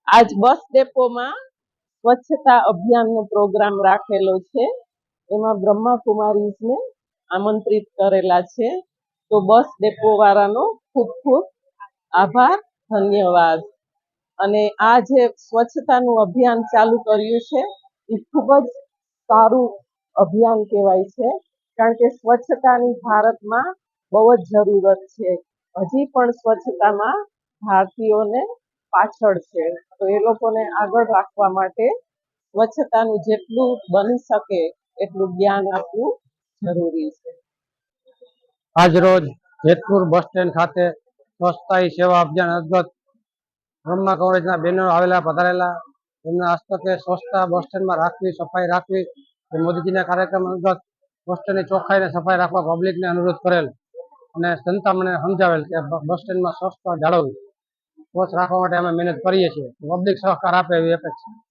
આજ બસ ડેપોમાં સ્વચ્છતા અભિયાનનો પ્રોગ્રામ રાખેલો છે. એમાં બ્રહ્માકુમારીઝને આમંત્રિત કરેલા છે. તો બસ ડેપો વાળાનો ખૂબ ખૂબ આભાર, ધન્યવાદ. અને આ જે સ્વચ્છતાનું અભિયાન ચાલુ કર્યું છે એ ખૂબ જ સારું અભિયાન કહેવાય છે, કારણ કે સ્વચ્છતાની ભારતમાં બહુ જ જરૂરત છે. હજી પણ સ્વચ્છતામાં ભારતીયોને પાછળ છે, તો એ લોકોને આગળ રાખવા માટે સ્વચ્છતાનું જેટલું બની શકે એટલું જ્ઞાન આપવું જરૂરી છે. આજ રોજ જેતપુર બસ સ્ટેન્ડ ખાતે સ્વચ્છતા હી સેવા અભિયાન અંતર્ગત બ્રહ્મા કોલેજના બેનરો આવેલા પધારેલા. એમના હસ્તકે સ્વચ્છતા બસ સ્ટેન્ડમાં રાખવી, સફાઈ રાખવી, મોદીજીના કાર્યક્રમ અંતર્ગત બસ સ્ટેન્ડની ચોખ્ખાઈ અને સફાઈ રાખવા પબ્લિકને અનુરોધ કરેલ અને જનતા મને સમજાવેલ કે બસ સ્ટેન્ડમાં સ્વચ્છતા જાળવવી, સ્વચ્છ રાખવા માટે અમે મહેનત કરીએ છીએ. પબ્લિક સહકાર આપે એવી અપેક્ષા.